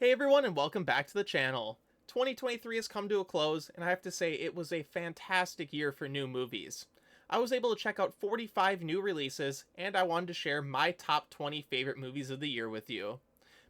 Hey everyone, and welcome back to the channel. 2023 has come to a close, and I have to say it was a fantastic year for new movies. I was able to check out 45 new releases, and I wanted to share my top 20 favorite movies of the year with you.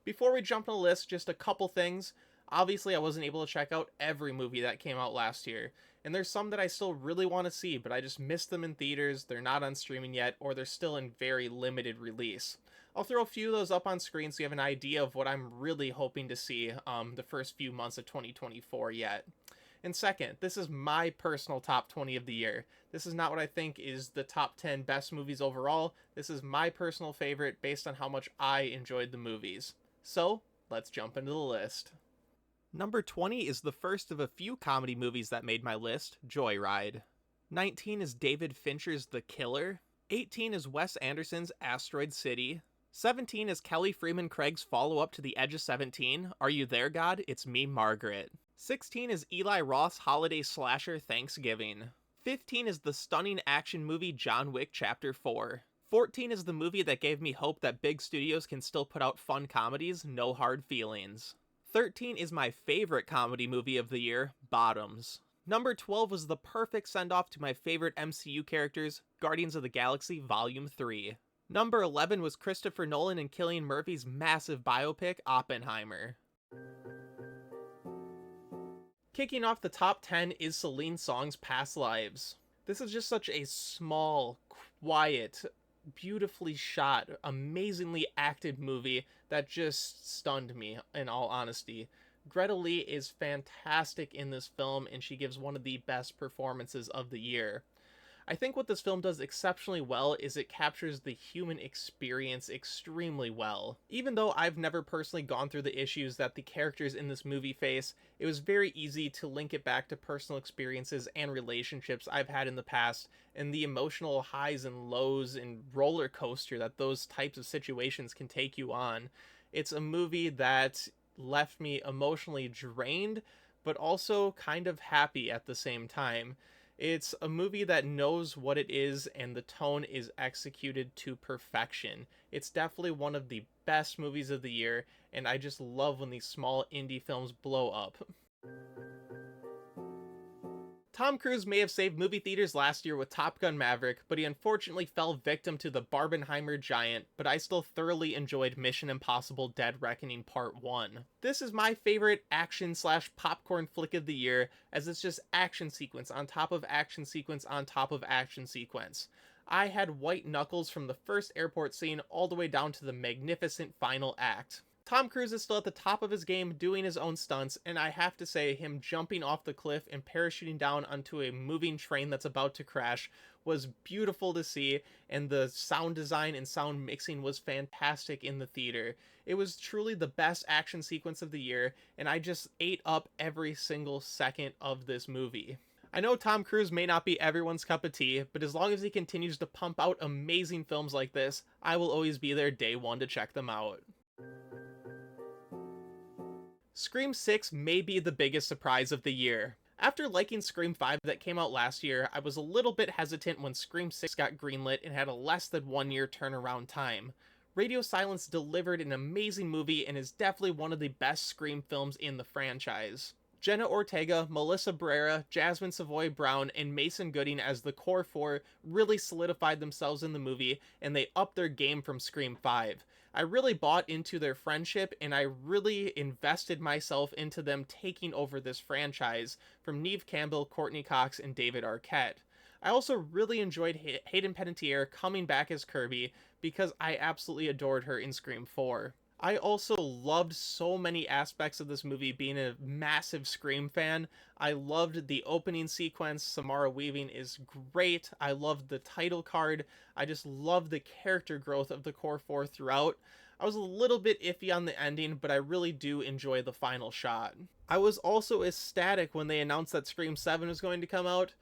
Before we jump in the list, just a couple things. Obviously, I wasn't able to check out every movie that came out last year, and there's some that I still really want to see, but I just missed them in theaters, they're not on streaming yet, or they're still in very limited release. I'll throw a few of those up on screen so you have an idea of what I'm really hoping to see the first few months of 2024 yet. And second, this is my personal top 20 of the year. This is not what I think is the top 10 best movies overall. This is my personal favorite based on how much I enjoyed the movies. So, let's jump into the list. Number 20 is the first of a few comedy movies that made my list, Joyride. 19 is David Fincher's The Killer. 18 is Wes Anderson's Asteroid City. 17 is Kelly Freeman Craig's follow-up to The Edge of 17, Are You There, God? It's Me, Margaret. 16 is Eli Roth's holiday slasher Thanksgiving. 15 is the stunning action movie John Wick Chapter 4. 14 is the movie that gave me hope that big studios can still put out fun comedies, No Hard Feelings. 13 is my favorite comedy movie of the year, Bottoms. Number 12 was the perfect send-off to my favorite MCU characters, Guardians of the Galaxy Volume 3. Number 11 was Christopher Nolan and Cillian Murphy's massive biopic, Oppenheimer. Kicking off the top 10 is Celine Song's Past Lives. This is just such a small, quiet, beautifully shot, amazingly acted movie that just stunned me, in all honesty. Greta Lee is fantastic in this film, and she gives one of the best performances of the year. I think what this film does exceptionally well is it captures the human experience extremely well. Even though I've never personally gone through the issues that the characters in this movie face, it was very easy to link it back to personal experiences and relationships I've had in the past, and the emotional highs and lows and roller coaster that those types of situations can take you on. It's a movie that left me emotionally drained, but also kind of happy at the same time. It's a movie that knows what it is, and the tone is executed to perfection. It's definitely one of the best movies of the year, and I just love when these small indie films blow up. Tom Cruise may have saved movie theaters last year with Top Gun Maverick, but he unfortunately fell victim to the Barbenheimer giant, but I still thoroughly enjoyed Mission Impossible Dead Reckoning Part 1. This is my favorite action/popcorn flick of the year, as it's just action sequence on top of action sequence on top of action sequence. I had white knuckles from the first airport scene all the way down to the magnificent final act. Tom Cruise is still at the top of his game doing his own stunts, and I have to say him jumping off the cliff and parachuting down onto a moving train that's about to crash was beautiful to see, and the sound design and sound mixing was fantastic in the theater. It was truly the best action sequence of the year, and I just ate up every single second of this movie. I know Tom Cruise may not be everyone's cup of tea, but as long as he continues to pump out amazing films like this, I will always be there day one to check them out. Scream 6 may be the biggest surprise of the year. After liking Scream 5 that came out last year, I was a little bit hesitant when Scream 6 got greenlit and had a less than 1 year turnaround time. Radio Silence delivered an amazing movie and is definitely one of the best Scream films in the franchise. Jenna Ortega, Melissa Barrera, Jasmine Savoy Brown, and Mason Gooding as the core four really solidified themselves in the movie, and they upped their game from Scream 5. I really bought into their friendship, and I really invested myself into them taking over this franchise, from Neve Campbell, Courtney Cox, and David Arquette. I also really enjoyed Hayden Panettiere coming back as Kirby, because I absolutely adored her in Scream 4. I also loved so many aspects of this movie, being a massive Scream fan. I loved the opening sequence. Samara Weaving is great. I loved the title card. I just loved the character growth of the core four throughout. I was a little bit iffy on the ending, but I really do enjoy the final shot. I was also ecstatic when they announced that Scream 7 was going to come out.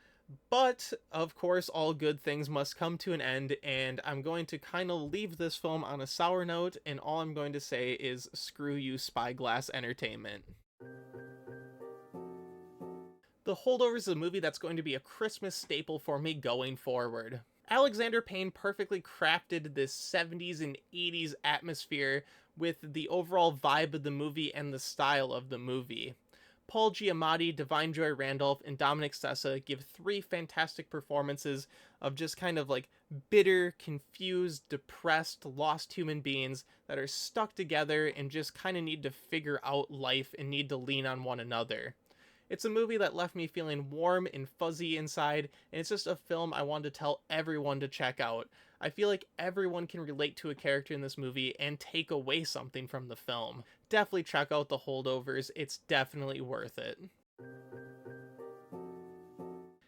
But, of course, all good things must come to an end, and I'm going to kind of leave this film on a sour note, and all I'm going to say is screw you, Spyglass Entertainment. The Holdover is a movie that's going to be a Christmas staple for me going forward. Alexander Payne perfectly crafted this 70s and 80s atmosphere with the overall vibe of the movie and the style of the movie. Paul Giamatti, Divine Joy Randolph, and Dominic Sessa give three fantastic performances of just kind of like bitter, confused, depressed, lost human beings that are stuck together and just kind of need to figure out life and need to lean on one another. It's a movie that left me feeling warm and fuzzy inside, and it's just a film I wanted to tell everyone to check out. I feel like everyone can relate to a character in this movie and take away something from the film. Definitely check out The Holdovers, it's definitely worth it.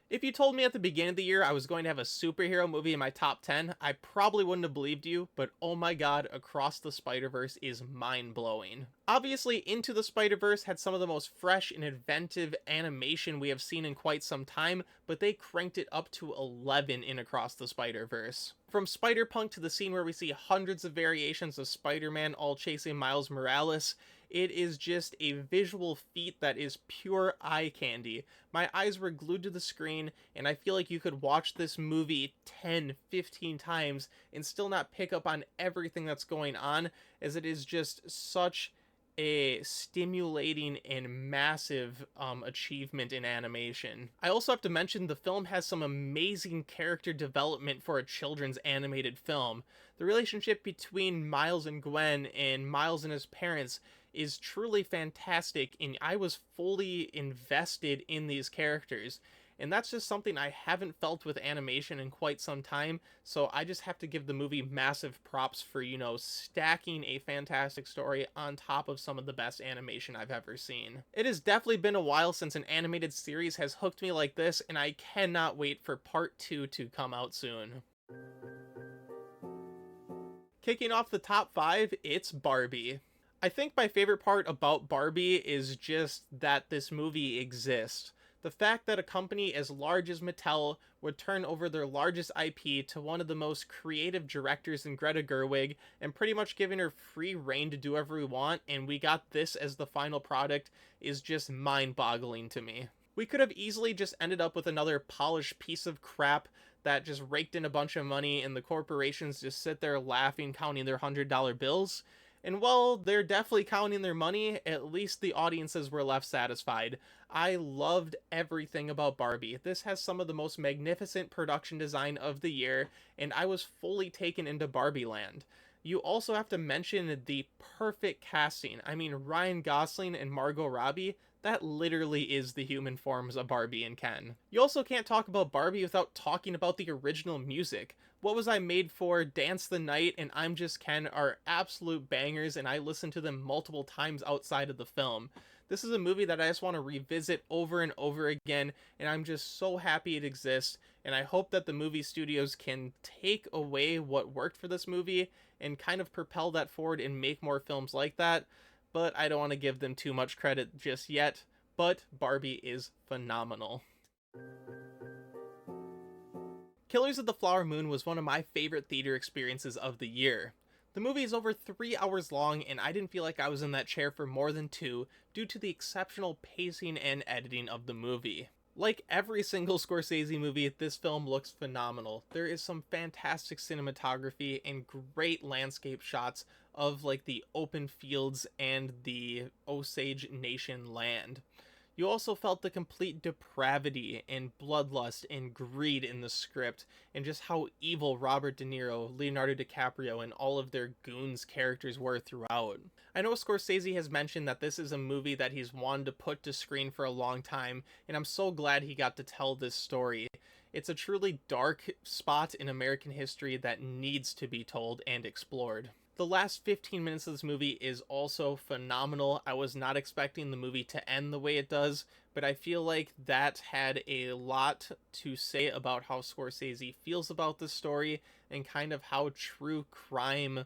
If you told me at the beginning of the year I was going to have a superhero movie in my top 10, I probably wouldn't have believed you, but oh my god, Across the Spider-Verse is mind-blowing. Obviously, Into the Spider-Verse had some of the most fresh and inventive animation we have seen in quite some time, but they cranked it up to 11 in Across the Spider-Verse. From Spider-Punk to the scene where we see hundreds of variations of Spider-Man all chasing Miles Morales, it is just a visual feat that is pure eye candy. My eyes were glued to the screen, and I feel like you could watch this movie 10, 15 times and still not pick up on everything that's going on, as it is just such a stimulating and massive achievement in animation. I also have to mention the film has some amazing character development for a children's animated film. The relationship between Miles and Gwen and Miles and his parents is truly fantastic, and I was fully invested in these characters. And that's just something I haven't felt with animation in quite some time, so I just have to give the movie massive props for, stacking a fantastic story on top of some of the best animation I've ever seen. It has definitely been a while since an animated series has hooked me like this, and I cannot wait for part 2 to come out soon. Kicking off the top 5, it's Barbie. I think my favorite part about Barbie is just that this movie exists. The fact that a company as large as Mattel would turn over their largest IP to one of the most creative directors in Greta Gerwig and pretty much giving her free reign to do whatever we want, and we got this as the final product, is just mind-boggling to me. We could have easily just ended up with another polished piece of crap that just raked in a bunch of money and the corporations just sit there laughing, counting their $100 bills. And while they're definitely counting their money, at least the audiences were left satisfied. I loved everything about Barbie. This has some of the most magnificent production design of the year, and I was fully taken into Barbie land. You also have to mention the perfect casting. I mean, Ryan Gosling and Margot Robbie, that literally is the human forms of Barbie and Ken. You also can't talk about Barbie without talking about the original music. What Was I Made For, Dance the Night, and I'm Just Ken are absolute bangers, and I listened to them multiple times outside of the film. This is a movie that I just want to revisit over and over again, and I'm just so happy it exists, and I hope that the movie studios can take away what worked for this movie and kind of propel that forward and make more films like that, but I don't want to give them too much credit just yet. But Barbie is phenomenal. Killers of the Flower Moon was one of my favorite theater experiences of the year. The movie is over 3 hours long, and I didn't feel like I was in that chair for more than 2 due to the exceptional pacing and editing of the movie. Like every single Scorsese movie, this film looks phenomenal. There is some fantastic cinematography and great landscape shots of like the open fields and the Osage Nation land. You also felt the complete depravity and bloodlust and greed in the script, and just how evil Robert De Niro, Leonardo DiCaprio, and all of their goons characters were throughout. I know Scorsese has mentioned that this is a movie that he's wanted to put to screen for a long time, and I'm so glad he got to tell this story. It's a truly dark spot in American history that needs to be told and explored. The last 15 minutes of this movie is also phenomenal. I was not expecting the movie to end the way it does, but I feel like that had a lot to say about how Scorsese feels about this story and kind of how true crime,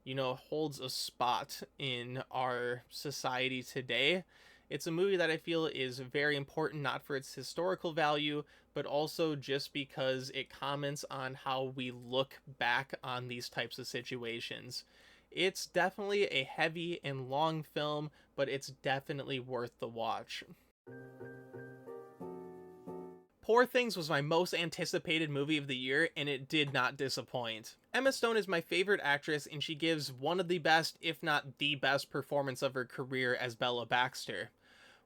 holds a spot in our society today. It's a movie that I feel is very important, not for its historical value, but also just because it comments on how we look back on these types of situations. It's definitely a heavy and long film, but it's definitely worth the watch. Poor Things was my most anticipated movie of the year, and it did not disappoint. Emma Stone is my favorite actress, and she gives one of the best, if not the best, performance of her career as Bella Baxter.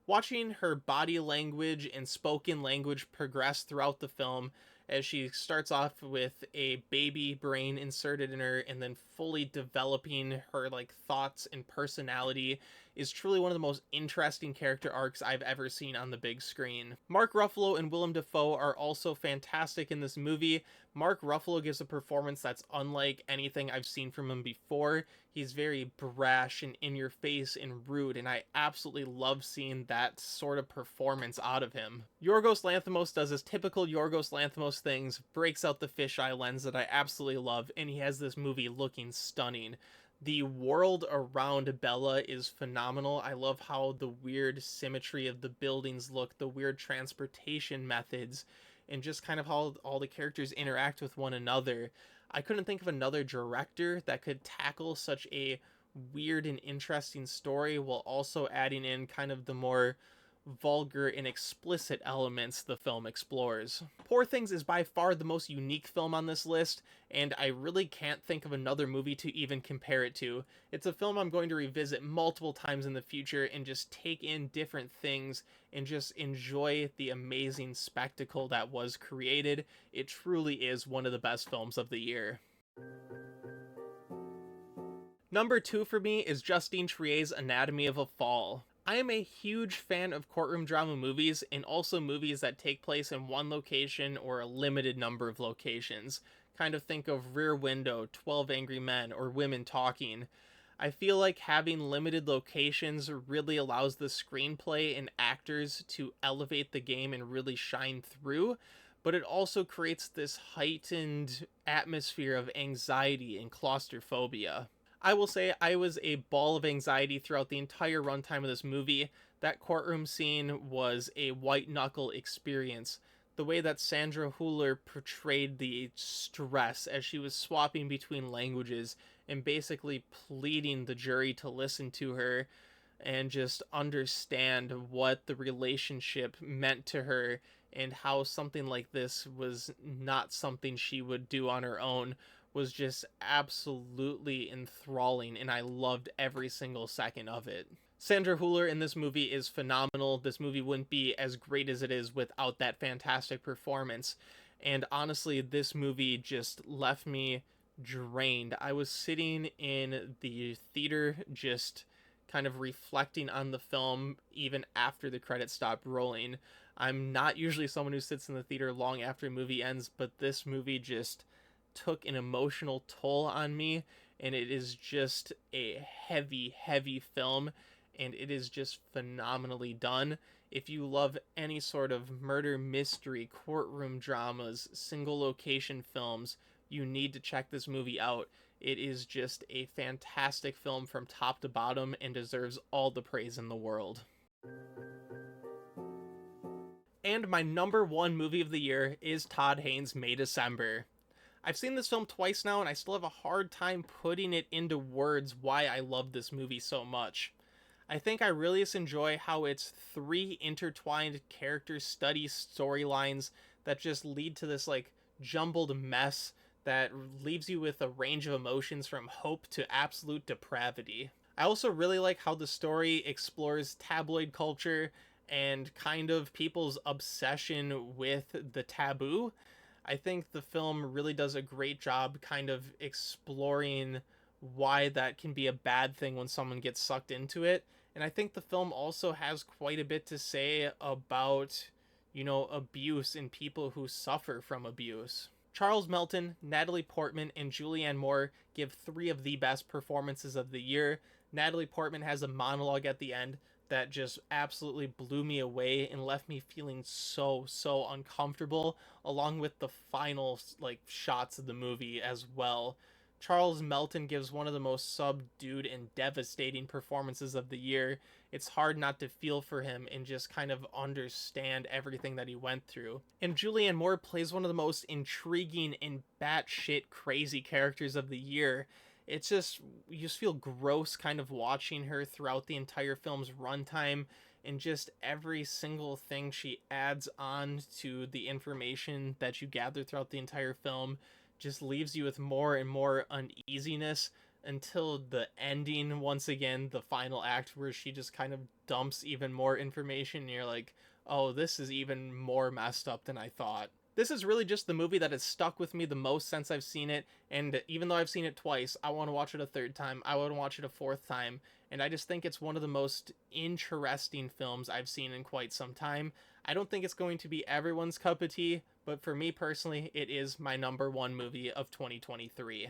Watching her body language and spoken language progress throughout the film, as she starts off with a baby brain inserted in her and then fully developing her like thoughts and personality, is truly one of the most interesting character arcs I've ever seen on the big screen. Mark Ruffalo and Willem Dafoe are also fantastic in this movie. Mark Ruffalo gives a performance that's unlike anything I've seen from him before. He's very brash and in your face and rude, and I absolutely love seeing that sort of performance out of him. Yorgos Lanthimos does his typical Yorgos Lanthimos things, breaks out the fisheye lens that I absolutely love, and he has this movie looking stunning. The world around Bella is phenomenal. I love how the weird symmetry of the buildings look, the weird transportation methods, and just kind of how all the characters interact with one another. I couldn't think of another director that could tackle such a weird and interesting story while also adding in kind of the more vulgar and explicit elements the film explores. Poor Things is by far the most unique film on this list, and I really can't think of another movie to even compare it to. It's a film I'm going to revisit multiple times in the future and just take in different things and just enjoy the amazing spectacle that was created. It truly is one of the best films of the year. Number 2 for me is Justine Triet's Anatomy of a Fall. I am a huge fan of courtroom drama movies and also movies that take place in one location or a limited number of locations. Kind of think of Rear Window, 12 Angry Men, or Women Talking. I feel like having limited locations really allows the screenplay and actors to elevate the game and really shine through, but it also creates this heightened atmosphere of anxiety and claustrophobia. I will say I was a ball of anxiety throughout the entire runtime of this movie. That courtroom scene was a white knuckle experience. The way that Sandra Hüller portrayed the stress as she was swapping between languages and basically pleading the jury to listen to her and just understand what the relationship meant to her and how something like this was not something she would do on her own was just absolutely enthralling, and I loved every single second of it. Sandra Hüller in this movie is phenomenal. This movie wouldn't be as great as it is without that fantastic performance. And honestly, this movie just left me drained. I was sitting in the theater just kind of reflecting on the film even after the credits stopped rolling. I'm not usually someone who sits in the theater long after a movie ends, but this movie just took an emotional toll on me, and it is just a heavy film, and it is just phenomenally done. If you love any sort of murder mystery, courtroom dramas, single location films, you need to check this movie out. It is just a fantastic film from top to bottom and deserves all the praise in the world. And my number 1 movie of the year is Todd Haynes' May December. I've seen this film twice now, and I still have a hard time putting it into words why I love this movie so much. I think I really just enjoy how it's 3 intertwined character study storylines that just lead to this like jumbled mess that leaves you with a range of emotions from hope to absolute depravity. I also really like how the story explores tabloid culture and kind of people's obsession with the taboo. I think the film really does a great job kind of exploring why that can be a bad thing when someone gets sucked into it. And I think the film also has quite a bit to say about, abuse and people who suffer from abuse. Charles Melton, Natalie Portman, and Julianne Moore give 3 of the best performances of the year. Natalie Portman has a monologue at the end that just absolutely blew me away and left me feeling so uncomfortable, along with the final shots of the movie as well. Charles Melton gives one of the most subdued and devastating performances of the year. It's hard not to feel for him and just kind of understand everything that he went through. And Julianne Moore plays one of the most intriguing and batshit crazy characters of the year. It's just, you just feel gross kind of watching her throughout the entire film's runtime, and just every single thing she adds on to the information that you gather throughout the entire film just leaves you with more and more uneasiness until the ending, once again, the final act, where she just kind of dumps even more information, and you're like, oh, this is even more messed up than I thought. This is really just the movie that has stuck with me the most since I've seen it, and even though I've seen it twice, I want to watch it a third time, I want to watch it a fourth time, and I just think it's one of the most interesting films I've seen in quite some time. I don't think it's going to be everyone's cup of tea, but for me personally, it is my number one movie of 2023.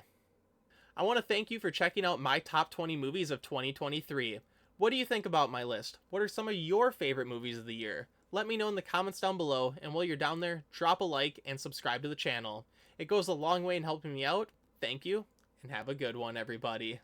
I want to thank you for checking out my top 20 movies of 2023. What do you think about my list? What are some of your favorite movies of the year? Let me know in the comments down below, and while you're down there, drop a like and subscribe to the channel. It goes a long way in helping me out. Thank you, and have a good one, everybody.